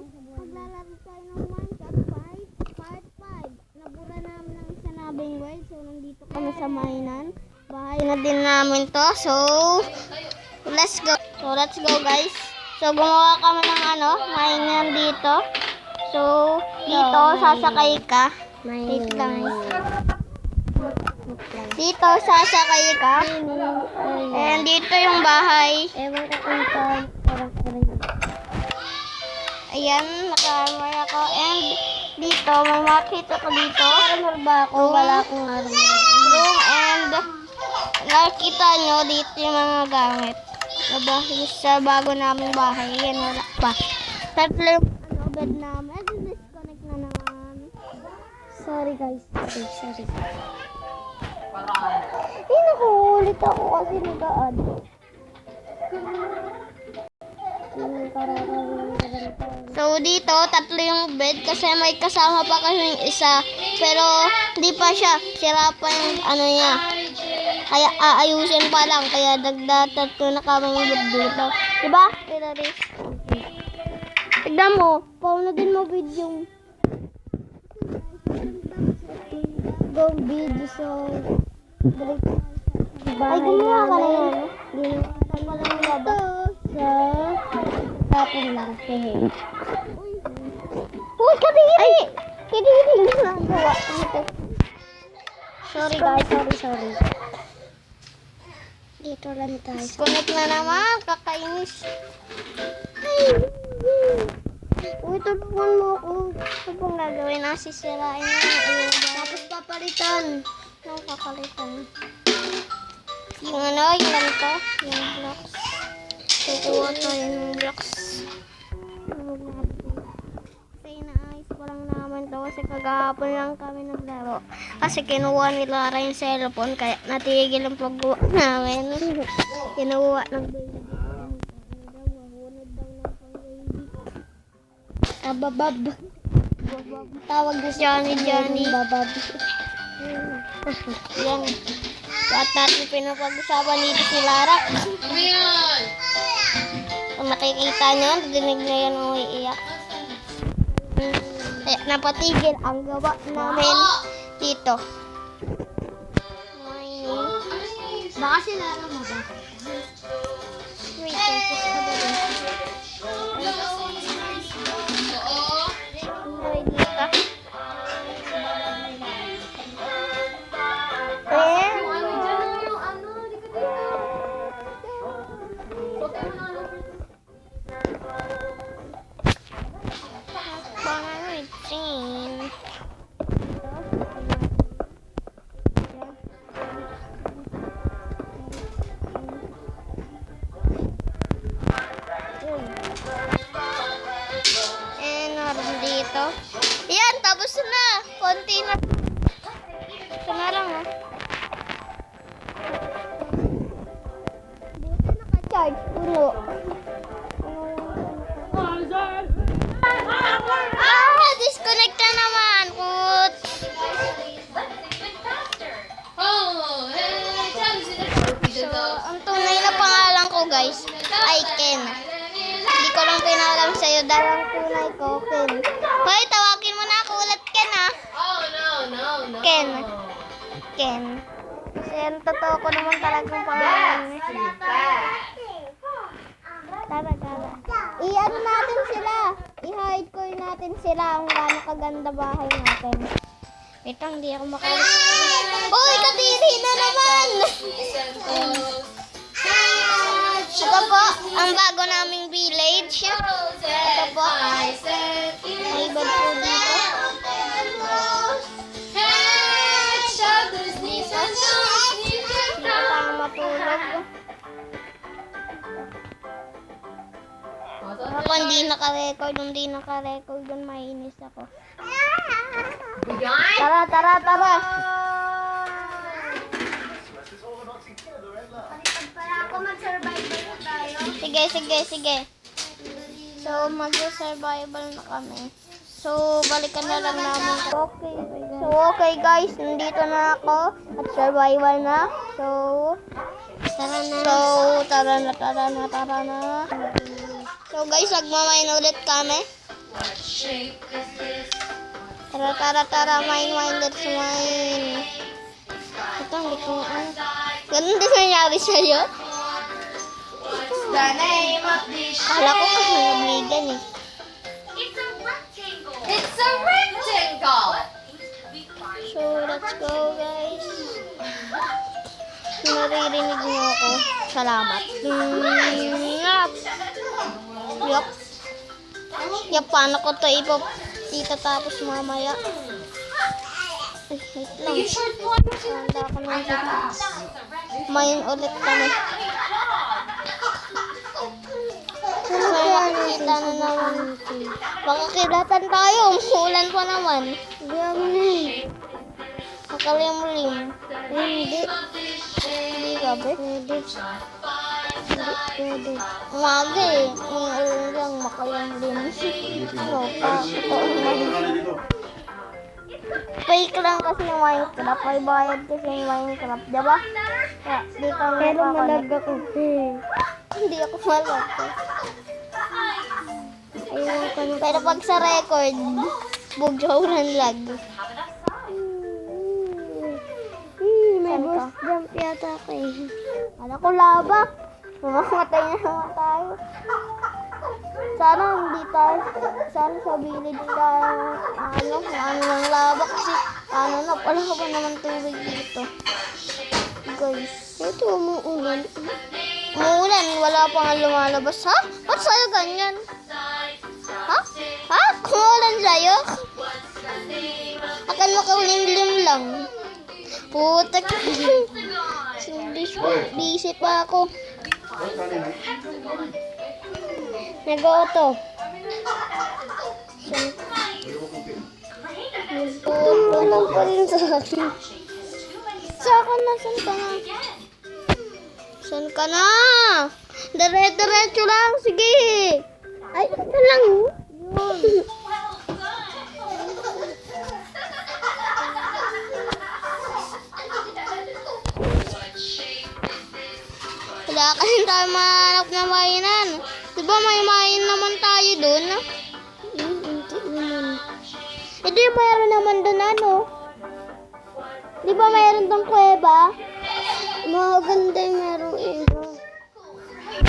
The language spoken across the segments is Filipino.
Maglalaro tayo ng Minecraft Part 5. Nabura namin ang sinabing word. So, nandito kami sa mainan. Bahay na din namin to. So, let's go. Let's go guys. So, gumawa kami ng mainan dito. So, dito sasakay ka. Wait lang. Dito sasakay ka. And dito yung bahay. Ewan ko kung ayan, nakamay ako. And dito, may makita ko dito. Armor ba ako? Wala akong armor. Room and nakita nyo dito yung mga gamit. Sa bago naming bahay. Yan, wala pa. Tatlo yung bed namin. Disconnect na naman. Sorry guys. Sorry. Nakuulit ako kasi nagaan. So dito, tatlo yung bed kasi may kasama pa kaming isa. Pero hindi pa siya. Sira pa yung niya. Kaya aayusin pa lang. Kaya tatlo na kami yung bed dito. Diba? Tignan mo. Paunodin mo video. Go video so ay gumawa ka na yan. Ginawa ka lang labas sa tapon lang. Uy, kadiri! Kadiri nga gawa. Sorry guys, sorry. Dito lang tayo. Disconnect na naman, kakainis. Uy, tulungan mo ako. Ito pong gagawin, nasisirain na. Tapos papalitan. Anong papalitan? Yung yung ganito. Yung blocks. Kukuha tayo yung blocks. Kasi inaayos pa lang naman to. Kasi kagahapon lang kami naglaro. Kasi kinuha ni Lara yung cellphone. Kaya natigil ang paggawa namin. Kinuha ng baby. Babab. Tawag na Johnny. Babab. Yan. Lahat natin pinapag-usapan dito si Lara. Kung makikita nyo, dinig na yan ang iiyak. Kaya napatigil ang gawa namin dito. Baka si Lara mo ba? Wait, focus ka ba din? Yan, tapos na. Konti na. Ito na lang, Buti naka-charge. Puro. Disconnect na naman. Put. So, ang tunay na pangalan ko, guys, ay Ken. Hindi ko lang pinalam sa'yo dahil ang tunay ko, Ken. Hoy, tawagin mo na ako ulit, Ken, ha? Oh, no. Ken. Kasi ang totoo ko naman talagang pangalan. Tara. I-ano natin sila. I-hardcore natin sila ang gano'ng kaganda bahay natin. Ito, hindi ako makalit. Uy, kadiri na naman! Ito po, ang bago naming village. Ito po. May bag po dito. Dito tayo matulog. Ako hindi naka-record dun, mainis ako. Tara. Sige. So, mag-survival na kami. So, balikan na lang namin. Okay guys, nandito na ako at survival na. So, tara na. So guys, magmamain ulit kami. Tara, tara, tara. Mine, mine. Let's mine. Ito, hindi ko ano. Ganun din nangyari sa'yo? Kala ko kasi nagligan eh. It's a rectangle. So, let's go guys. Kung naririnig mo ako, salamat. Yup. Yup. Yup, paano ko to itatapos mamaya? Ay, wait lang. Handa ko ng main ulit kami. So, makikita na naman. Makakilatan tayo. Umuulan pa naman. Grabe na eh. Makalimlim. Hindi. Hindi ka ba? Pwede. Pwede. Umaga eh. Umuulan lang makalimlim. Ano pa? Ito naman. Fake lang kasi yung Minecraft. May bayad kasi yung Minecraft. Diba? Kaya, di ka pero malag ako. Hindi ako malag. Pero pag sa record, bugjoran lag. May boss jump yata ako eh. Ano ko laba? Mamamatay na naman tayo. Sana hindi tayo, sana sa village tayo, ano ng laba kasi, ano na, wala ka ba naman tubig dito. Guys, ito umuulan. Umuulan, wala pa nga lumalabas, ha? Ba't sa'yo ganyan? Ha? Ha? Kumuulan sa'yo? Akan makalimlim lang. Putak. Busy pa ako. Nag-auto. Nag-auto pa rin sa akin. Sa akin na, saan ka na? Saan ka na? Dire-diretso lang, sige. Ay, ito lang. Yun. Wala kasi tayo mahanap na mainan. Diba may main naman tayo dun? Hindi naman. Eh di mayroon naman dun ano? Diba mayroon dun kuweba? Maganda yung merong iba.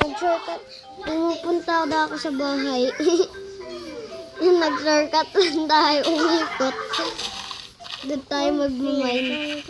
Nag-shortcut. Pumupunta na ako sa bahay. Nag-shortcut lang tayo. Umikot. Doon tayo mag-mine.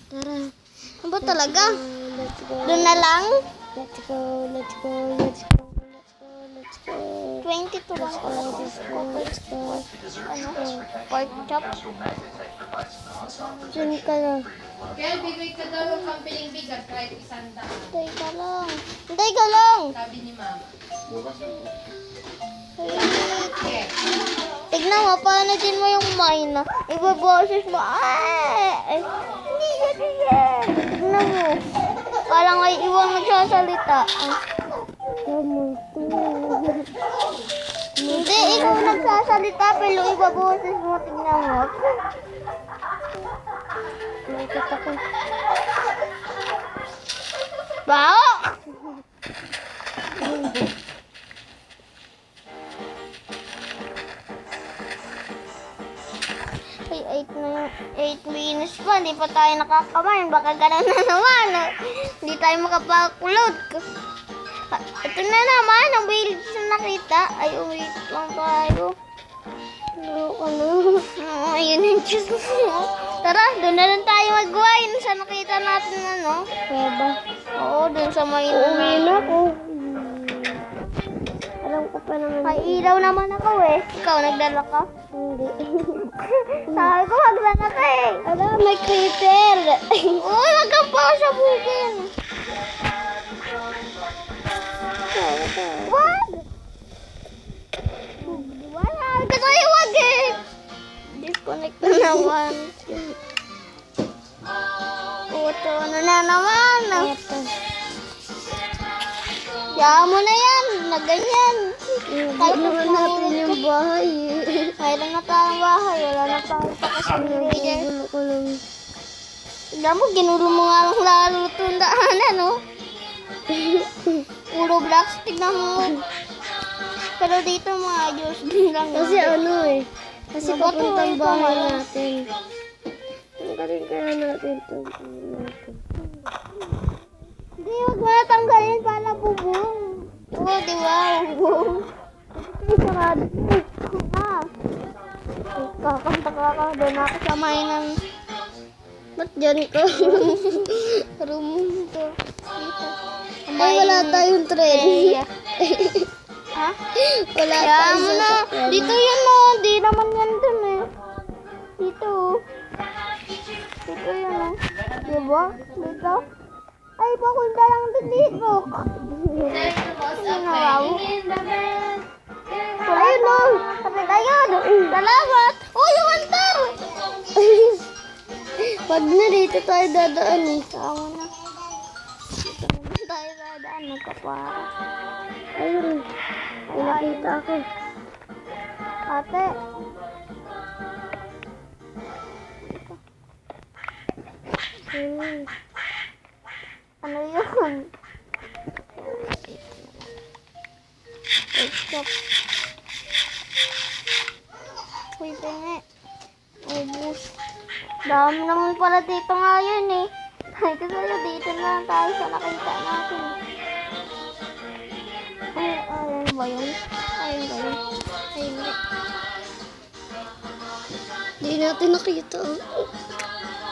Tara. Ano ba talaga? Doon na lang? Let's go, let's go, let's go, let's go, let's go. 22 lang ako. Let's go. Ano? Pork chop? Diyan ka lang. Kaya bibig ka daw ng pampiling bigat kahit 100. Hintay ka lang. Hintay ka lang. Sabi ni mama. Wait. Tignan mo, paano din mo yung mine na? Ibaboses mo. Ay! Hindi ganyan. Tignan mo. Parang may iwang nagsasalita. Hindi, ikaw nagsasalita pero ibaboses mo. Tignan mo. Nakita ko. Bao! Ay, 8 minutes pa, hindi pa tayo nakakamain. Baka ganun na naman. Hindi tayo makapag-upload. Ito na naman, ang village na nakita. Ay, wait lang tayo. Ayun yung Diyos mo. Tara, doon na lang tayo mag-wine. Sa nakita natin ano. Kuweba. Oo, doon sa may... Uuwi na ako. Alam ko pa naman. May ilaw naman ako eh. Ikaw, nagdala ka? Hindi. Sabi ko, maglala ka eh. Alam, may creeper. Uy, wag kang pasabugin. Wag! Wala, kasi wag eh. Disconnect na naman. Puto, ano na naman? Kaya mo na yan, na ganyan. Kahit naman natin yung bahay. Mayroon na tayong bahay, wala na tayo pa kasi nilagyan. Tignan mo, ginulo mo nga lang lalo itong daanan, no? Puro blocks, tignan mo. Pero dito maayos din lang. Kasi ano eh. Kasi Ano ba to? papuntang Ito, bahay ano? natin. Tanggalin kaya natin ito. Hindi, huwag mo na tanggalin para bubong. Oo, di ba? Bubong. Ay, sarado. Ah. Kakanta ka doon ako sa mainan. Ba't dyan ka? Room to. Dito. Ay, wala tayong tren. Ha? Wala Kaya tayong mo na. sasakyan. Dito yan o. Di naman yan dun eh. Dito. Dito yan o. Diba? Dito. Ay, pakunta lang din dito. Wow. Ayun o. Kapit ayun. Salamat. Oh, yung antar. Pag na dito tayo dadaan eh. Tama na. Dito naman tayo dadaan. Nagkapara. Ayun. Ay, nakita ako. Ate. Ayun. Ano yun? Stop. Uy, pingi. Ubus. Dami naman pala dito ngayon eh. Ay, kasi dito na lang tayo sa nakita natin. Ay, ayun ba yun? Ayun ba yun? Ay, hindi. Hindi natin nakita.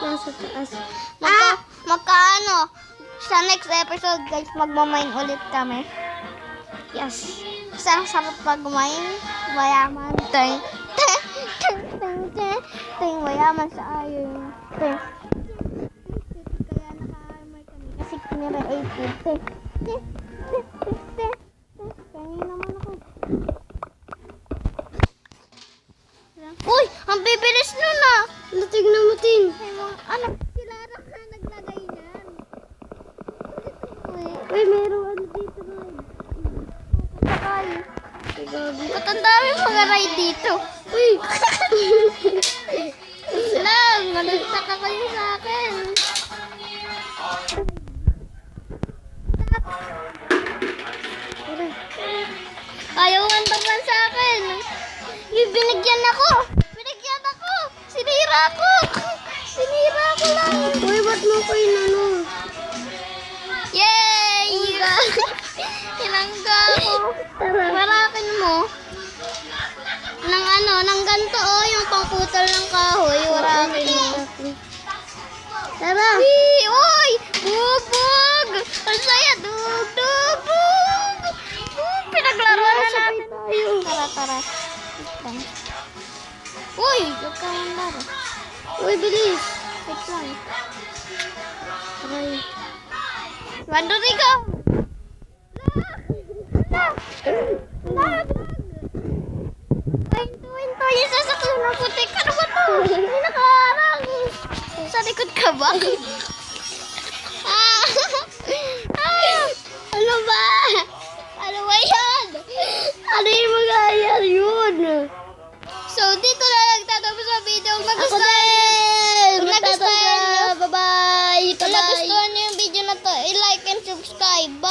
Nasa taas. Magkaano? Sa next episode, guys, magmamine ulit kami. Yes. Isang sarap pag-mine. Mayaman. Ting. Ting. Ting. Ting. Ting. Ting. Mayaman sa ayon. Ting. Kaya naka-armor kami. Kasi kinira 18. Ting. Ting. Ting. Ting. Ting. Kaya naman ako. Uy! Ang bibilis nun ah! Tignan mo, Tin. Ay, mga anak. Sila na naglagay yan. Uy. Uy, meron ano dito na. Sakay. Ba't ang dami mga ride dito? Uy! Lang, nagsaka kayo sa akin. Ayaw antapan sa akin. Yung binigyan ako. Binigyan ako. Sinira ko. Sinira ko lang. Uy, ba't mo ko inano? Yay! Tinangga ko. Warakin mo. Nang ano, nang ganito oh, yung pangputol ng kahoy, warakin mo. Tara! Wee! Oy! Bubog! Ang saya! Dug! Dug! Bug! Pinaglaruan na natin. Tara, tara. Wait lang. Uy! Huwag ka mandar. Uy, bilis! Wait lang. Aray. Mandurigo! Winto, yung sasakyan ng putik. Ano ba to? May nakaharang. Sa likod ka ba? Ah! Ah! Ano ba? Ano ba yan? Ano yung magayar yun? So, dito na nagtatapos ang video. Kung nagustuhan